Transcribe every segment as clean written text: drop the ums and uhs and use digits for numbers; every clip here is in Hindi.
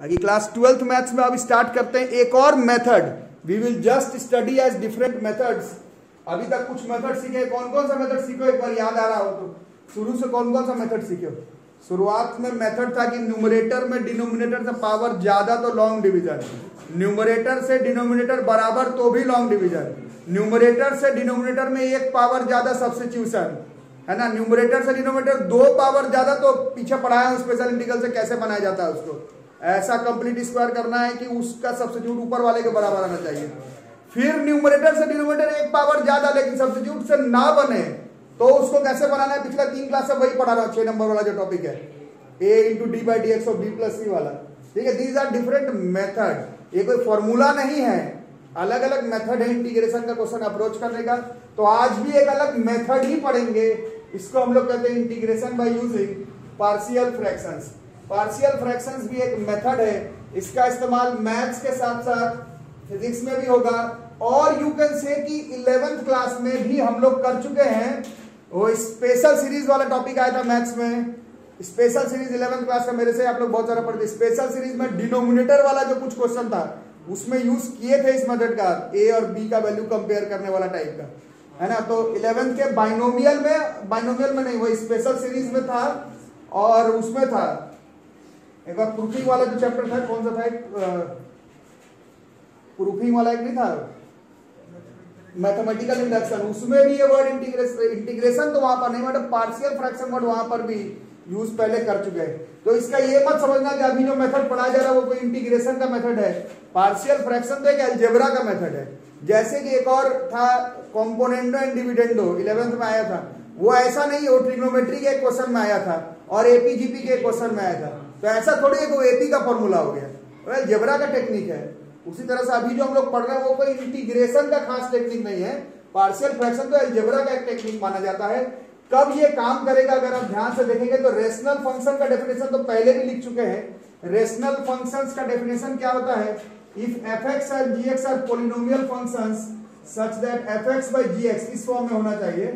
अभी क्लास 12th मैथ्स में अब स्टार्ट करते हैं एक और method. We will just study as different methods. अभी तक कुछ मेथड सीखे, कौन कौन सा मेथड सीखो एक बार याद आ रहा हो तो। शुरू से कौन कौन सा मेथड सीखे हो? शुरुआत में मेथड था कि न्यूमरेटर में डिनोमिनेटर से पावर ज्यादा तो लॉन्ग डिवीजन, न्यूमरेटर से डिनोमिनेटर बराबर तो भी लॉन्ग डिवीजन, न्यूमरेटर से डिनोमिनेटर में एक पावर ज्यादा सब्स्टिट्यूशन, है ना। न्यूमरेटर से डिनोमिनेटर दो पावर ज्यादा तो पीछे पढ़ाया है स्पेशल इंटीग्रल से कैसे बनाया जाता है उसको। ऐसा कंप्लीट स्क्वायर करना है कि उसका सब्स्टिट्यूट ऊपर वाले के बराबर आना चाहिए। फिर न्यूमरेटर से डिनोमिनेटर एक पावर ज्यादा लेकिन सब्स्टिट्यूट से ना बने तो उसको कैसे बनाना है, पिछला 3 क्लास से वही पढ़ा रहा हूं। 6 नंबर वाला जो टॉपिक है a into D by D x और बी प्लस सी वाला, ठीक है। दीज आर डिफरेंट मेथड, ये कोई फॉर्मूला नहीं है, अलग अलग मेथड है इंटीग्रेशन का क्वेश्चन अप्रोच करने का। तो आज भी एक अलग मेथड ही पढ़ेंगे, इसको हम लोग कहते हैं integration by using partial fractions. Partial fractions भी एक मेथड है, इसका इस्तेमाल मैथ्स के साथ साथ फिजिक्स में भी होगा और यू कैन से कि 11th क्लास में भी हम लोग कर चुके हैं। वो स्पेशल सीरीज वाला टॉपिक आया था मैथ्स में, स्पेशल सीरीज 11th क्लास का मेरे से आप लोग बहुत सारा पढ़ते। स्पेशल सीरीज में डिनोमिनेटर वाला जो कुछ क्वेश्चन था उसमें यूज किए थे इस मेथड का, ए और बी का वैल्यू कंपेयर करने वाला टाइप का, है ना। तो 11th के बाइनोमियल में नहीं, वो स्पेशल सीरीज में था और उसमें था एक बार प्रूफिंग वाला जो चैप्टर था, कौन सा था, प्रूफिंग वाला एक नहीं था, मैथमेटिकल इंडक्शन, उसमें भी ये वर्ड इंटीग्रेशन तो वहां पर नहीं, मतलब पार्शियल फ्रैक्शन वर्ड वहां पर भी यूज पहले कर चुके हैं। तो इसका ये मत समझना कि अभी जो मेथड पढ़ाया जा रहा है वो कोई इंटीग्रेशन का मेथड है। पार्शियल फ्रैक्शन तो एक अलजेब्रा का मेथड है। जैसे कि एक और था कॉम्पोनेंडो एंड डिविडेंडो, 11th में आया था, वो ऐसा नहीं, वो ट्रिग्नोमेट्री के एक क्वेश्चन में आया था और एपीजीपी के क्वेश्चन में आया था। तो ऐसा थोड़ी है कि वो एपी का फॉर्मूला हो गया, वो अलजेब्रा का टेक्निक है। उसी तरह से अभी जो हम लोग पढ़ रहे हैं वो कोई इंटीग्रेशन का खास टेक्निक नहीं है। पार्शियल फ्रैक्शन तो अलजेब्रा का एक टेक्निक माना जाता है। कब ये काम करेगा अगर आप ध्यान से देखेंगे तो रेशनल फंक्शन का डेफिनेशन तो पहले भी लिख चुके हैं। रेशनल फंक्शंस का डेफिनेशन क्या होता है? इफ fx और gx are polynomial functions such that fx by gx इस फॉर्म में होना चाहिए।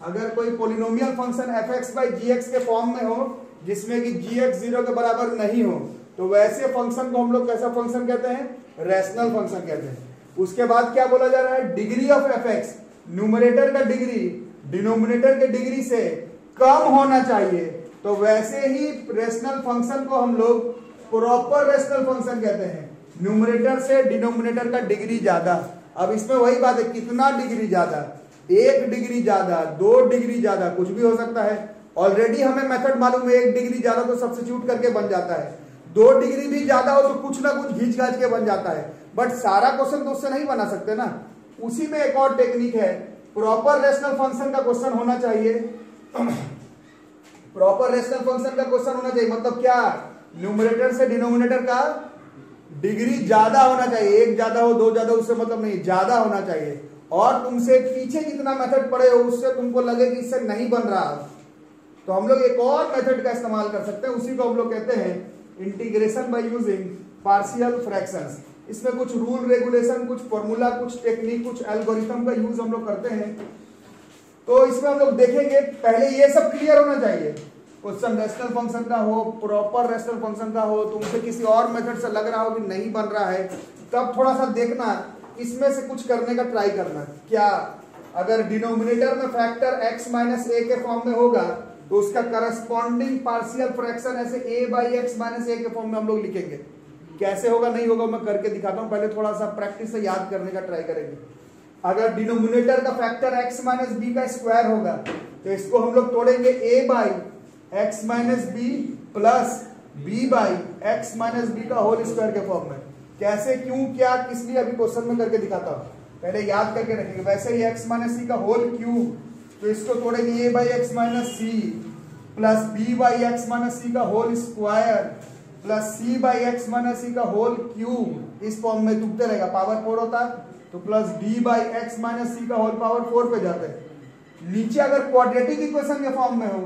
अगर कोई polynomial function fx by gx के फॉर्म में हो जिसमें कि gx 0 के बराबर नहीं हो तो वैसे फंक्शन को हम लोग कैसा फंक्शन कहते हैं? रेशनल फंक्शन कहते हैं। उसके बाद क्या बोला जा रहा है? डिग्री ऑफ fx, न्यूमरेटर का डिग्री डिनोमिनेटर के डिग्री से कम होना चाहिए। तो वैसे ही रेशनल फंक्शन को हम लोग प्रॉपर रेशनल फंक्शन कहते हैं, न्यूमरेटर से डिनोमिनेटर का डिग्री ज्यादा। अब इसमें वही बात है, कितना डिग्री ज्यादा, 1 डिग्री ज्यादा, 2 डिग्री ज्यादा, कुछ भी हो सकता है। ऑलरेडी हमें मेथड मालूम है, 1 डिग्री ज्यादा तो सब्स्टिट्यूट करके बन जाता है, 2 डिग्री भी ज्यादा हो तो कुछ ना कुछ घींच घाच के बन जाता है। बट सारा क्वेश्चन तो उससे नहीं बना सकते ना। उसी में एक और टेक्निक है, प्रॉपर रेशनल फंक्शन का क्वेश्चन होना चाहिए। प्रॉपर रेशनल फंक्शन का क्वेश्चन होना चाहिए मतलब क्या? न्यूमरेटर से डिनोमिनेटर का डिग्री ज्यादा होना चाहिए, 1 ज्यादा हो 2 ज्यादा उससे मतलब नहीं, ज्यादा होना चाहिए। और तुमसे पीछे जितना मेथड पढ़े हो उससे तुमको लगे कि इससे नहीं बन रहा तो हम लोग एक और मेथड का इस्तेमाल कर सकते हैं, उसी को हम लोग कहते हैं integration by using partial fractions. इसमें कुछ रूल रेगुलेशन, कुछ फॉर्मूला, कुछ टेक्निक, कुछ एल्गोरिथम का यूज हम लोग करते हैं। तो इसमें हम लोग देखेंगे, पहले ये सब क्लियर होना चाहिए। क्वेश्चन रेशनल फंक्शन का हो, प्रॉपर रेशनल फंक्शन का हो, तुमसे किसी और मेथड से लग रहा हो कि नहीं बन रहा है, तब थोड़ा सा देखना, इसमें से कुछ करने का ट्राई करना। क्या अगर डिनोमिनेटर में फैक्टर x माइनस ए के फॉर्म में होगा तो उसका करस्पॉन्डिंग पार्शियल फ्रैक्शन ऐसे a बाई एक्स माइनस ए के फॉर्म में हम लोग लिखेंगे। कैसे होगा नहीं होगा मैं करके दिखाता हूं, पहले थोड़ा सा प्रैक्टिस से याद करने का ट्राई करेंगे। अगर डिनोमिनेटर का फैक्टर x माइनस बी का स्क्वायर होगा तो इसको हम लोग तोड़ेंगे a by x minus B plus b by x minus B का होल स्क्वायर के फॉर्म में। कैसे, क्यों, क्या, किस लिए अभी क्वेश्चन में करके दिखाता हूं, पहले याद करके रखेंगे। वैसे ही x माइनस सी का होल क्यूब, तो इसको तोड़ेंगे a by x minus c plus b by x minus c का whole square plus c by x minus c का होल क्यूब। इस फॉर्म में टूटते रहेगा, पावर 4 होता तो plus d by x minus c का होल पावर 4 पे जाते हैं। नीचे अगर क्वाड्रेटिक इक्वेशन के फॉर्म में हो,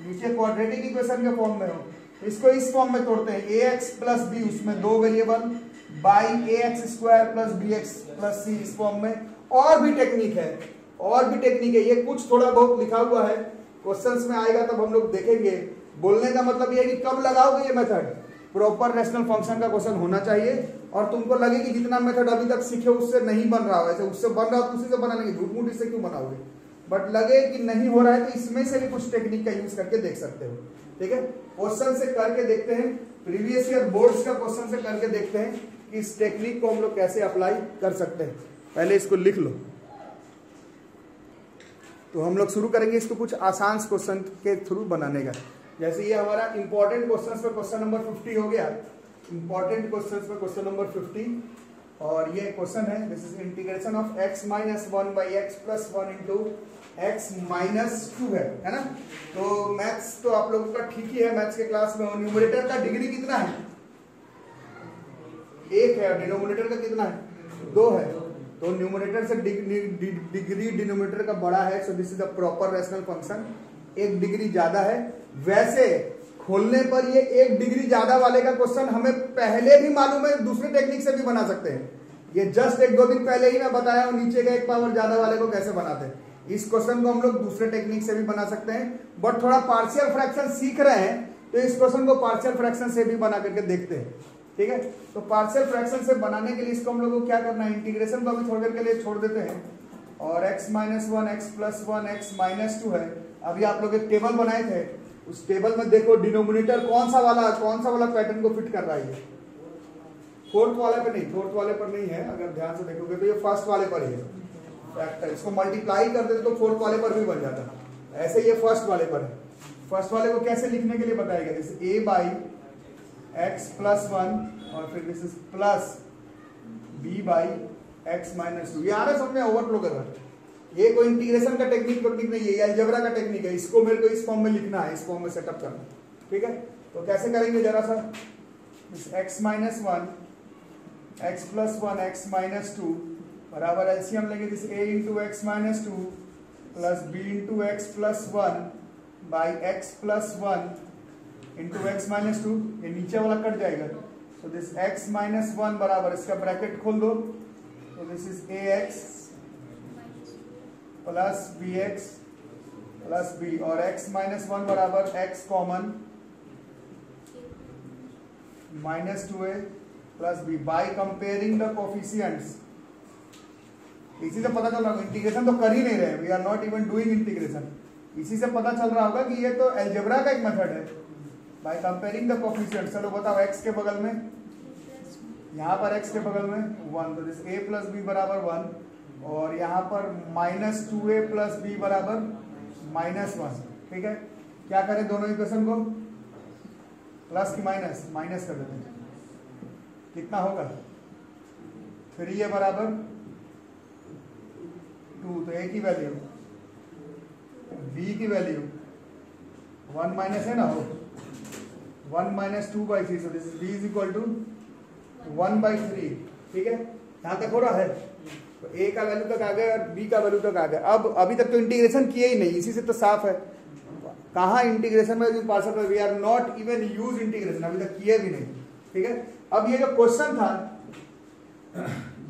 नीचे क्वाड्रेटिक इक्वेशन के फॉर्म में हो, इसको इस फॉर्म में तोड़ते हैं, ax प्लस b, उसमें 2 variable, by ax square plus bx plus c इस फॉर्म में। और भी टेक्निक है, और भी टेक्निक है, ये कुछ थोड़ा बहुत लिखा हुआ है, क्वेश्चंस में आएगा तब हम लोग देखेंगे। बोलने का मतलब ये है कि कब लगाओगे ये मेथड, प्रॉपर रैशनल फंक्शन का क्वेश्चन होना चाहिए, और तुमको लगे कि जितना मेथड अभी तक सीखे उससे नहीं बन रहा हो, ऐसे उससे बन रहा हो तो उसी से बना लेंगे, झूठ मूठ इससे क्यों बनाओगे, बट लगे कि नहीं हो रहा है तो इसमें से भी कुछ टेक्निक का यूज करके देख सकते हो। ठीक है, क्वेश्चन से करके देखते हैं, प्रीवियस ईयर बोर्ड्स का क्वेश्चन से करके देखते हैं कि इस टेक्निक को हम लोग कैसे अप्लाई कर सकते हैं। पहले इसको लिख लो। तो हम लोग शुरू करेंगे इसको कुछ आसान क्वेश्चन के थ्रू बनाने का। जैसे ये हमारा इंपॉर्टेंट क्वेश्चन पे क्वेश्चन नंबर 50 हो गया, इंपॉर्टेंट क्वेश्चन पे क्वेश्चन नंबर 50, और ये क्वेश्चन है this is integration of x minus 1 by x plus 1 into x minus 2 है ना। तो मैथ्स तो आप लोगों का ठीक ही है, मैथ्स के क्लास में। न्यूमरेटर का डिग्री कितना है? 1 है, डिनोमिनेटर का कितना है? 2 है। तो न्यूमरेटर से डिग्री डिनोमिनेटर का बड़ा है, so this is the proper rational function. 1 degree ज्यादा है। वैसे खोलने पर ये 1 डिग्री ज्यादा वाले का क्वेश्चन हमें पहले भी मालूम है, दूसरे टेक्निक से भी बना सकते हैं। ये जस्ट 1-2 दिन पहले ही मैं बताया हूं नीचे का 1 पावर ज्यादा वाले को कैसे बनाते हैं। इस क्वेश्चन को हम लोग दूसरे टेक्निक से भी बना सकते हैं, बट थोड़ा पार्शियल फ्रैक्शन सीख रहे हैं तो इस क्वेश्चन को पार्शियल फ्रैक्शन से भी बना करके देखते हैं। ठीक है, तो पार्शियल फ्रैक्शन से बनाने के लिए इसको हम लोग को क्या करना है, इंटीग्रेशन को अभी थोड़ी देर के लिए छोड़ देते हैं, और x minus 1 x plus 1 x minus 2 है। अभी आप लोग एक टेबल बनाए थे, उस टेबल में देखो डिनोमिनेटर कौन सा वाला पैटर्न को फिट कर रहा है। फोर्थ वाले पर नहीं, फोर्थ वाले पर नहीं है, अगर ध्यान से देखोगे तो ये फर्स्ट वाले पर ही है फैक्टर। इसको मल्टीप्लाई कर देते तो फोर्थ वाले पर भी बन जाता, ऐसे ये फर्स्ट वाले पर है। फर्स्ट वाले को कैसे लिखने के लिए बताया गया, जैसे a बाई एक्स प्लस 1 और फिर this is plus b by x minus 2। ये आ रहा है समझ में, ओवरफ्लो कर रहा है। ये कोई इंटीग्रेशन का टेक्निक नहीं है, ये अलजेब्रा का टेक्निक है। इसको मेरे को इस फॉर्म में लिखना है, इस फॉर्म में सेटअप करना है। ठीक है, तो कैसे करेंगे जरा सा, x minus 1 x plus 1 x minus 2 बराबर एलसीएम लेंगे, जिस a into x minus 2 plus b into x plus 1 by x plus 1 into x minus 2। ये नीचे वाला कट जाएगा, तो दिस x माइनस 1 बराबर, इसका ब्रैकेट खोल दो, तो this is ax plus bx plus b, और x माइनस 1 बराबर x common minus 2a plus b by comparing the coefficients. इसी से पता चल रहा होगा, इंटीग्रेशन तो कर ही नहीं रहे, we are not even doing integration. इसी से पता चल रहा होगा कि ये तो अलजेब्रा का एक मेथड है, बाय कंपेयरिंग द कोफिशिएंट्स। चलो बताओ, x के बगल में, यहाँ पर x के बगल में 1, तो दिस a प्लस b बराबर 1, और यहाँ पर माइनस 2a प्लस b बराबर माइनस 1। ठीक है, क्या करें दोनों इक्वेशन को, प्लस की माइनस, माइनस कर देते हैं। कितना होगा, 3a बराबर 2, तो a की वैल्यू, b की वैल्यू 1 माइनस है ना, हो 1 minus 2 by 3, so this is b is equal to 1 by 3। ठीक है, यहाँ तक हो रहा है, तो a का वैल्यू तक आ गया और b का वैल्यू तक आ गया। अब अभी तक तो इंटीग्रेशन किए ही नहीं, इसी से तो साफ है कहाँ इंटीग्रेशन में partial, we are not even use integration, अभी तक किए भी नहीं। ठीक है, अब ये जो क्वेश्चन था,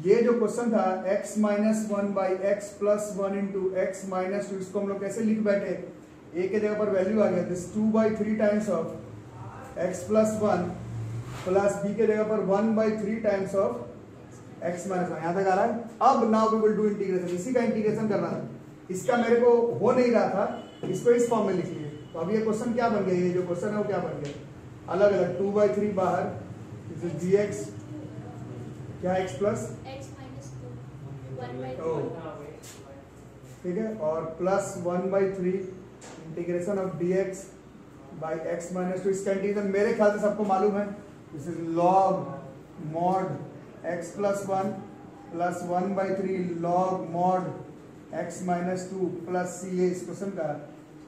ये जो क्वेश्चन था x minus 1 by x plus 1 into x minus 2, इसको हम लोग कैसे लिख बैठे, a के जगह पर वैल्यू आ गया this 2 by 3 times of x plus 1 plus b के जगह पर 1 by 3 times of x minus 1। यहाँ तक आ रहा है। अब now we will do integration, इसी का इंटीग्रेशन करना था, इसका मेरे को हो नहीं रहा था, इसको इस फॉर्म में लिखिए। तो अब ये क्वेश्चन क्या बन गया, ये जो क्वेश्चन है वो क्या बन गया, अलग अलग 2 बाई 3 बाहर, gx क्या x plus x minus 2 1 by ठीक है, और plus 1 by 3 integration of dx by x minus 2। इसका इंटीग्रेशन मेरे ख्याल से सबको मालूम है, this is log mod x plus 1 plus 1 by 3 log mod x minus 2 plus c। ये इस क्वेश्चन का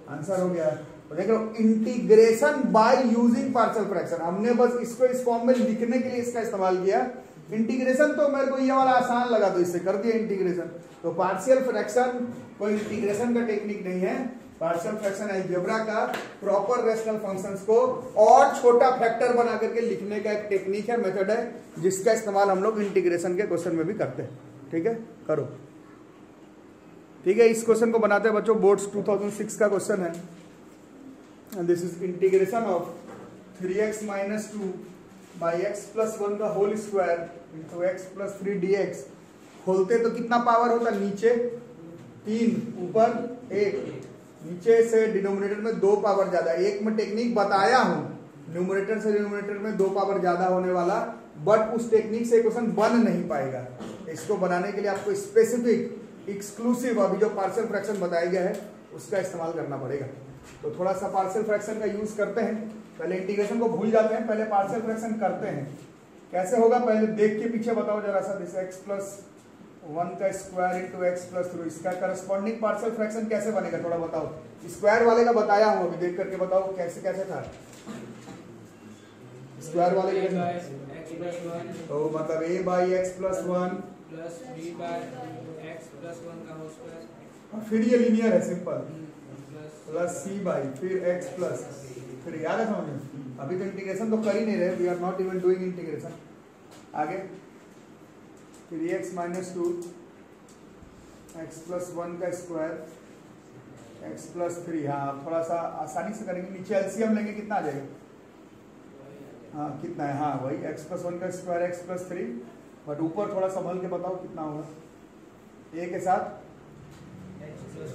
आंसर हो गया। तो देख लो, integration by using partial fraction, हमने बस इसको इस फॉर्म में लिखने के लिए इसका इस्तेमाल किया। इंटीग्रेशन तो मेरे को ये वाला आसान लगा तो इससे कर दिया इंटीग्रेशन। तो पार्शियल फ्रैक्शन कोई इंटीग्रेशन का टेक्निक नहीं है, पार्शियल फ्रैक्शन अलजेब्रा का प्रॉपर रैशनल फंक्शंस को और छोटा फैक्टर बना करके लिखने का एक टेक्निक है, मेथड है, जिसका इस्तेमाल हम लोग इंटीग्रेशन के क्वेश्चन में भी करते हैं। ठीक है, करो। ठीक है, इस क्वेश्चन को बनाते हैं बच्चों, बोर्ड्स 2006 का क्वेश्चन है। And this is integration of 3x minus 2 by x plus 1 का whole square into x plus 3 dx। खोलते तो कितना पावर होता, नीचे 3 ऊपर 1, नीचे से डिनोमिनेटर में 2 पावर ज्यादा। एक में टेक्निक बताया हूं, न्यूमरेटर से डिनोमिनेटर में 2 पावर ज्यादा होने वाला, बट उस टेक्निक से क्वेश्चन बन नहीं पाएगा। इसको बनाने के लिए आपको स्पेसिफिक एक्सक्लूसिव अभी जो पार्शियल फ्रैक्शन बताया गया है उसका इस्तेमाल करना पड़ेगा। तो थोड़ा सा पार्शियल फ्रैक्शन का यूज करते हैं। पहले इंटीग्रेशन को भूल जाते हैं, पहले पार्शियल फ्रैक्शन करते हैं। कैसे होगा पहले देख के पीछे बताओ जरा सा। जैसे एक्स प्लस 1 का स्क्वायर इंटू एक्स प्लस 3, इसका करस्पॉन्डिंग पार्शियल फ्रैक्शन कैसे बनेगा थोड़ा बताओ। स्क्वायर वाले का बताया हूं, अभी देख करके बताओ कैसे कैसे था स्क्वायर वाले का। तो मतलब a by x plus 1 plus b by x plus 1 का होल स्क्वायर, फिर ये लीनियर है simple, plus plus c by फिर एक्स प्लस, फिर याद है समझ में। अभी तो इंटीग्रेशन तो कर ही नहीं रहे, we are not even doing integration. आगे फिर एक्स माइनस 2 एक्स प्लस 1 का स्क्वायर एक्स प्लस 3। हाँ थोड़ा सा आसानी से करेंगे, नीचे एलसीएम लेंगे कितना आ जाएगा। हाँ कितना है, हाँ वही एक्स प्लस 1 का स्क्वायर एक्स प्लस 3, बट ऊपर थोड़ा संभल के बताओ कितना होगा। ए के साथ एक्स प्लस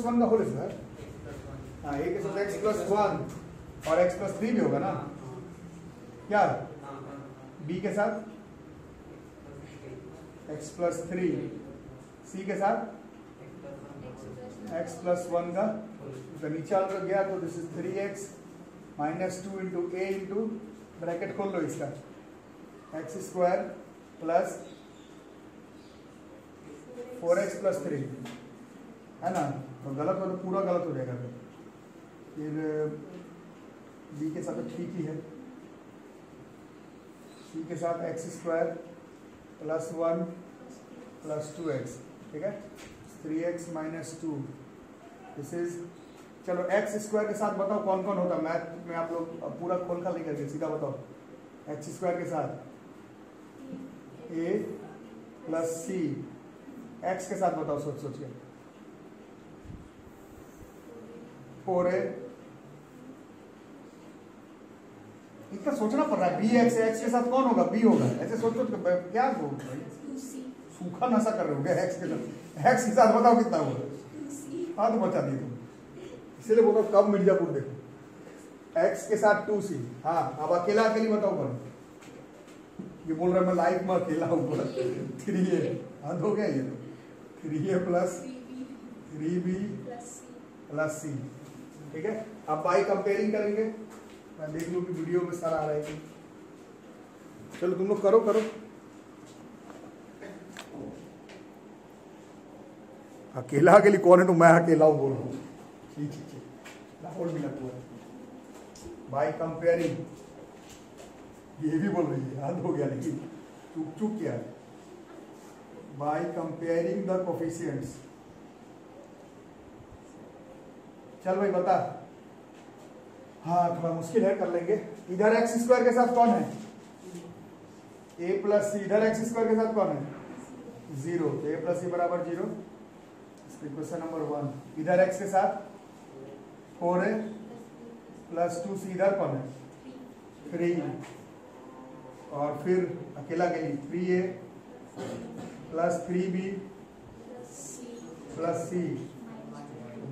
1 का होल स्क्वायर, हाँ ए के साथ एक्स प्लस 1 और एक्स प्लस 3 भी होगा ना क्या। बी के साथ एक्स प्लस 3, सी के साथ एक्स प्लस 1 का, तो नीचे वाला गया तो this is 3x minus 2 into A into bracket खोल लो इसका x square plus 4x plus 3 है ना। तो गलत हो तो पूरा गलत हो जाएगा। फिर बी के साथ तो ठीक ही है, सी के साथ x square plus 1 plus 2x, ठीक है 3x माइनस 2। दिस इज, चलो एक्स स्क्वायर के साथ बताओ कौन कौन होता है। मैथ में आप लोग पूरा खोल खाली करके सीधा बताओ। एक्स स्क्वायर के साथ a प्लस सी, एक्स के साथ बताओ सोच सोच के 4a। इतना सोचना पड़ रहा है। बी एक्स, एक्स के साथ कौन होगा, बी होगा। ऐसे सोच सोच के क्या सूखा नशा कर रहे हो क्या एक्स के साथ। एक्स के साथ बताओ कितना होगा। हाँ तो बचा दिए तुम, इसीलिए बोलो कब मिर्जापुर देखो। एक्स के साथ 2c। हाँ अब अकेला अकेली बताओ कौन। ये बोल रहा मैं लाइफ में अकेला हूँ पूरा। 3a, हाँ हो गया ये तो 3a plus 3b plus c, ठीक है। अब बाई कंपेयरिंग करेंगे, मैं देख लूँ कि वीडियो में सारा आ रहा है। चलो तुम लोग करो करो। अकेला अकेली कौन है, तो मैं अकेला हूँ बोल रहा हूँ। ठीक है लाहौर मिला हुआ बाई कंपेयरिंग, ये भी बोल रही है, याद हो गया लेकिन चुप चुप क्या है। By comparing the coefficients. चल भाई बता। हाँ थोड़ा मुश्किल है, कर लेंगे। इधर एक्स स्क्वायर के साथ कौन है, ए प्लस सी। इधर एक्स स्क्वायर के साथ कौन है, 0, तो ए प्लस सी बराबर 0। Question number 1। इधर एक्स के साथ 4a प्लस 2c, इधर कौन है 3, और फिर अकेला के लिए 3a plus 3b plus c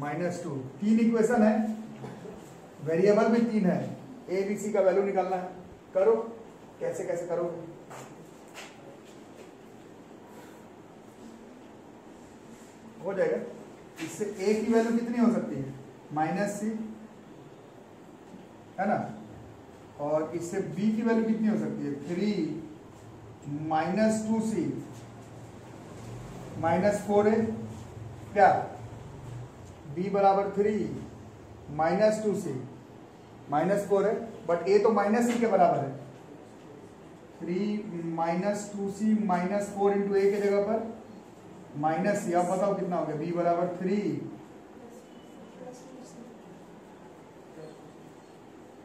minus 2। 3 equation है, वेरिएबल में 3 है, ए बी सी का वैल्यू निकालना है। करो कैसे कैसे करोगे। हो जाएगा। इससे a की वैल्यू कितनी हो सकती है, -c है ना, और इससे b की वैल्यू कितनी हो सकती है, 3 माइनस 2c माइनस 4a। क्या b बराबर 3 माइनस 2c माइनस 4 है, बट a तो माइनस c के बराबर है। 3 minus 2c minus 4 into a की जगह पर माइनस सी। अब बताओ कितना हो गया, b बराबर 3,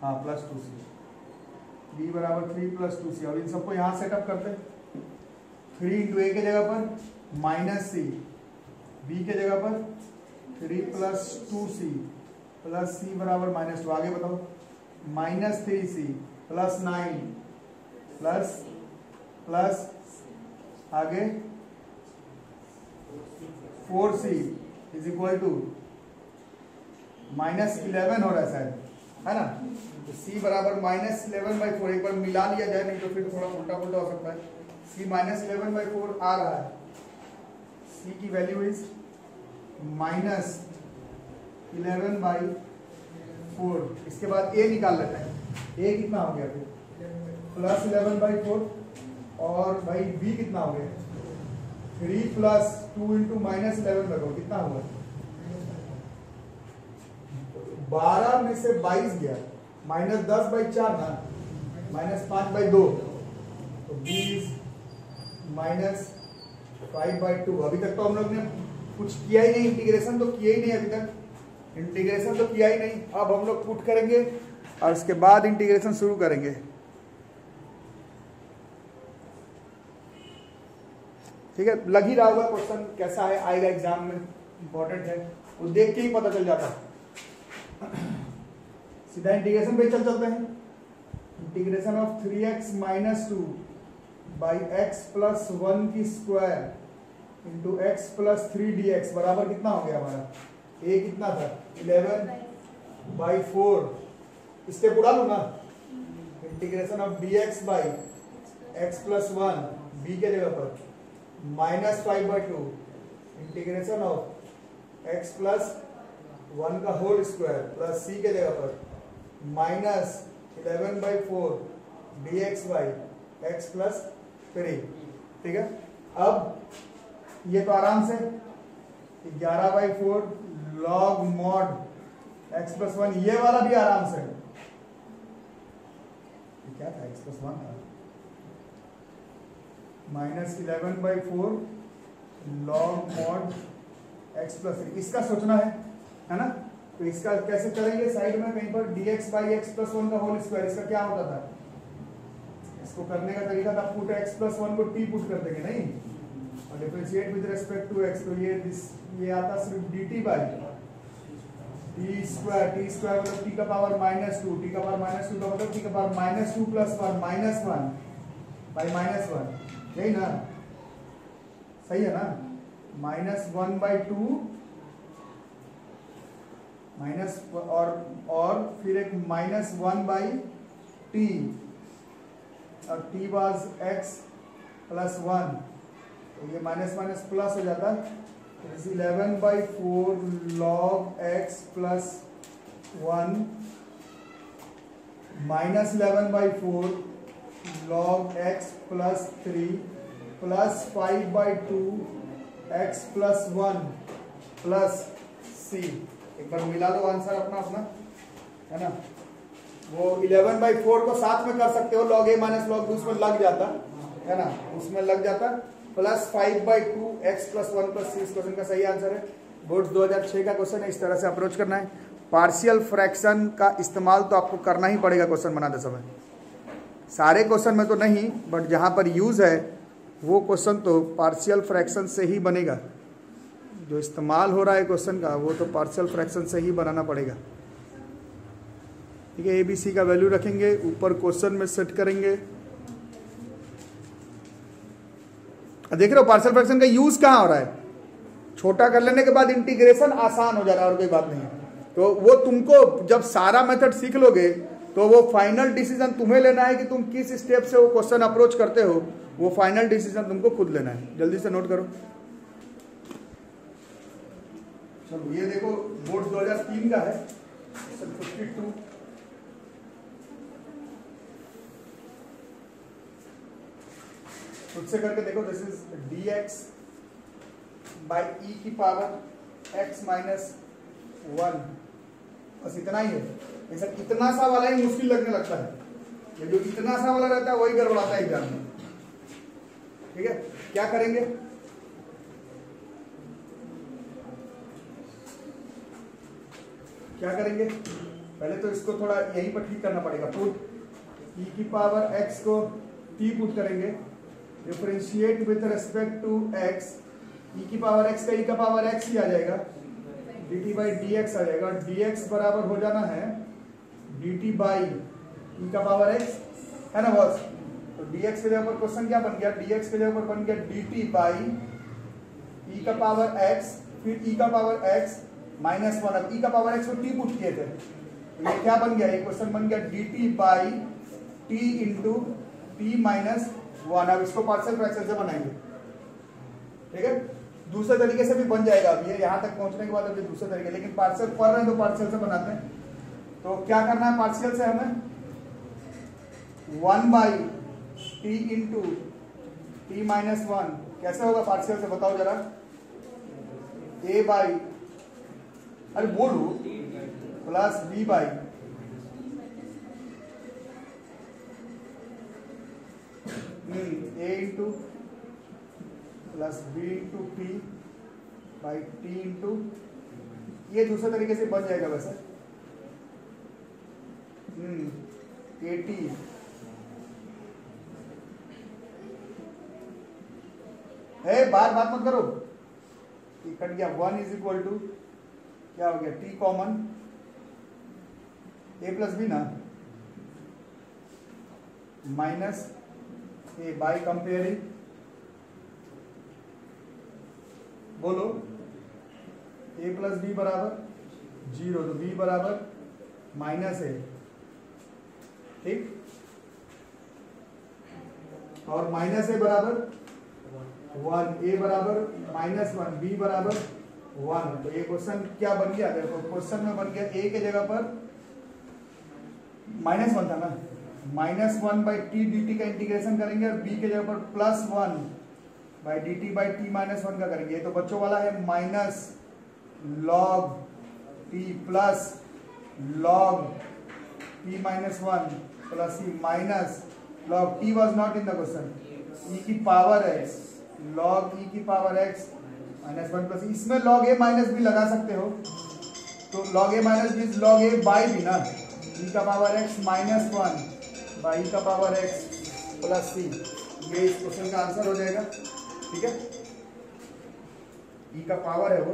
हाँ प्लस 2c, b बराबर 3 प्लस 2c। अब इन सबको यहां सेटअप करते हैं। 3 इंटू ए की जगह पर माइनस सी, b के जगह पर 3 प्लस 2c प्लस c बराबर -2। आगे बताओ -3c प्लस 9 प्लस आगे 4c इज इक्वल टू -11 हो रहा है शायद, है ना। तो c बराबर -11/4, एक बार मिला लिया जाए, नहीं तो फिर थोड़ा उल्टा पुल्टा हो सकता है। c -11/4 आ रहा है, c की वैल्यू इज -11/4। इसके बाद a निकाल लेते हैं, a कितना हो गया फिर +11/4, और भाई b कितना हो गया 3 + 2 × -11/4 कितना हुआ 12 में से 22 गया, -10/4 ना, -5/2, तो 20 -5/2। अभी तक तो हम लोग ने कुछ किया ही नहीं, इंटीग्रेशन तो किया ही नहीं, अभी तक इंटीग्रेशन तो किया ही नहीं। अब हम लोग पुट करेंगे और उसके बाद इंटीग्रेशन शुरू करेंगे। ठीक है, लग ही रहा होगा क्वेश्चन कैसा है, आएगा एग्जाम में, इंपॉर्टेंट है, वो देख के ही पता चल जाता है। सीधा इंटीग्रेशन पे चलते हैं। Integration of 3x - 2 by x + 1 की स्क्वायर इंटू x + 3 dx बराबर कितना हो गया हमारा, a कितना था 11/4। स्टेप उड़ा लो ना, integration of dx by x + 1 b के जगह पर -5/2 इंटीग्रेशन ऑफ x + 1 का होल स्क्वायर प्लस c के जगह पर -11/4 dx बाई x + 3। ठीक है, अब ये तो आराम से 11/4 log mod x + 1, ये वाला भी आराम से क्या था, x + 1 था, -11/4 log mod x + 3। इसका सोचना है ना। तो इसका कैसे करेंगे, साइड में कहीं पर dx बाई x + 1 का होल स्क्वायर, इसका क्या होता था, इसको करने का तरीका था पुट x + 1 को t पुट कर देंगे, नहीं, और differentiate with respect to x, तो ये आता सिर्फ dt बाई t स्क्वायर मतलब t का पावर -2, t का पावर -2 का मतलब t का पावर -2 + 1 -1/-1, यही ना, सही है ना, -1/2 माइनस और फिर एक -1/t, और t वाज x + 1, तो ये माइनस प्लस हो जाता, 11/4 log x + 1 -11/4 log x + 3 plus 5/2 x + 1 plus c। एक बार मिला लो आंसर अपना, है ना। वो 11/4 को साथ में कर सकते हो, log a - log b उसमें लग जाता है ना, उसमें लग जाता, प्लस 5/2 x + 1 + c। इस क्वेश्चन का सही आंसर है। बोर्ड 2006 का क्वेश्चन है, इस तरह से अप्रोच करना है। पार्शियल फ्रैक्शन का इस्तेमाल तो आपको करना ही पड़ेगा क्वेश्चन बनाते समय, सारे क्वेश्चन में तो नहीं, बट जहां पर यूज है वो क्वेश्चन तो पार्शियल फ्रैक्शन से ही बनेगा। जो इस्तेमाल हो रहा है क्वेश्चन का वो तो पार्शियल फ्रैक्शन से ही बनाना पड़ेगा। ठीक है, ABC का वैल्यू रखेंगे, ऊपर क्वेश्चन में सेट करेंगे। देख रहे हो पार्शियल फ्रैक्शन का यूज कहाँ हो रहा है, छोटा कर लेने के बाद इंटीग्रेशन आसान हो जा रहा है, और कोई बात नहीं है। तो वो तुमको जब सारा मेथड सीख लोगे तो वो फाइनल डिसीजन तुम्हें लेना है कि तुम किस स्टेप से वो क्वेश्चन अप्रोच करते हो, वो फाइनल डिसीजन तुमको खुद लेना है। जल्दी से नोट करो। चलो ये देखो बोर्ड 2003 का है, 52। खुद से करके देखो, this is dx by e की पावर x - 1, बस इतना ही है। ऐसा इतना सा वाला ही मुश्किल लगने लगता है, ये जो इतना सा वाला रहता है वही गड़बड़ाता है एग्जाम में। ठीक है, क्या करेंगे, पहले तो इसको थोड़ा यहीं पर ठीक करना पड़ेगा। पुट e की पावर x को t पुट करेंगे, differentiate with respect to x, e की पावर x का e का पावर x ही आ जाएगा, dt बाई dx आ जाएगा। dx बराबर हो जाना है dt बाई e का पावर x, है ना बॉस। तो dx के जगह पर क्वेश्चन क्या बन गया, dx के जगह पर बन गया dt बाई e का पावर x, फिर e का पावर x माइनस 1। अब e का पावर x को t पुट किए थे, तो ये क्या बन गया, ये क्वेश्चन बन गया dt by t into t minus 1। अब इसको पार्शियल फ्रैक्शन से बनाएंगे, ठीक है। दूसरे तरीके से भी बन जाएगा, अब ये यहाँ तक पहुंचने के बाद अभी दूसरे तरीके, लेकिन पार्शियल पढ़ रहे हैं तो पार्शियल से बनाते हैं। तो क्या करना है पार्शियल से हमें, 1 by t into T minus 1 कैसे होगा पार्शियल से बताओ जरा, ए बाई, अरे बोलो, plus b by a into plus b into t by t into, ये दूसरे तरीके से बन जाएगा वैसे, ए टी है, बात मत करो, कट गया। 1 इज इक्वल टू क्या हो गया, T common A plus B ना, माइनस ए बाई कंपेयरिंग, बोलो a प्लस बी बराबर 0, तो b बराबर माइनस ए, ठीक, और माइनस ए बराबर 1, a बराबर माइनस 1, b बराबर 1। तो ये क्वेश्चन क्या बन गया, देखो क्वेश्चन में बन गया a के जगह पर माइनस 1 था ना, minus 1 by t d t का इंटीग्रेशन करेंगे, और b के जगह पर plus 1 by d t by t minus 1 का करेंगे। तो बच्चों वाला है minus log t plus log t minus 1 plus e minus log t was not in the question, e की पावर एक्स, लॉग ई की पावर एक्स माइनस 1 प्लस, इसमें लॉग ए माइनस बी लगा सकते हो, तो log a minus b log a by b ना, ई का power x minus 1 by e का पावर एक्स प्लस सी, ये इस क्वेश्चन का आंसर हो जाएगा, ठीक है। ई का पावर है वो,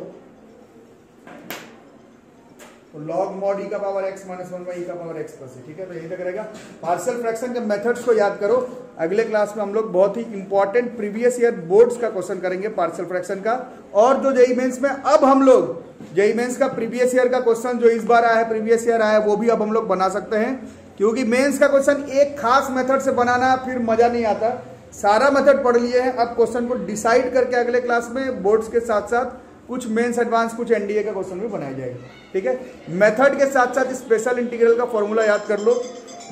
तो लॉग मॉड ई का power x minus 1 by e का पावर एक्स प्लस सी, ठीक है। तो यही तक रहेगा। पार्शियल फ्रैक्शन के मेथड्स को याद करो, अगले क्लास में हम लोग बहुत ही इंपॉर्टेंट प्रीवियस ईयर बोर्ड्स का क्वेश्चन करेंगे पार्शियल फ्रैक्शन का, और जो जेईई मेंस में अब हम लोग जेईई मेंस का प्रीवियस ईयर का क्वेश्चन जो इस बार आया है, प्रीवियस ईयर आया है, वो भी अब हम लोग बना सकते हैं, क्योंकि मेंस का क्वेश्चन एक खास मेथड से बनाना फिर मजा नहीं आता। सारा मेथड पढ़ लिए हैं, अब क्वेश्चन को डिसाइड करके अगले क्लास में बोर्ड्स के साथ साथ कुछ मेंस एडवांस, कुछ एनडीए का क्वेश्चन भी बनाया जाएगा, ठीक है। मेथड के साथ साथ स्पेशल इंटीग्रल का फॉर्मूला याद कर लो।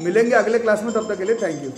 मिलेंगे अगले क्लास में, तब तक के लिए थैंक यू।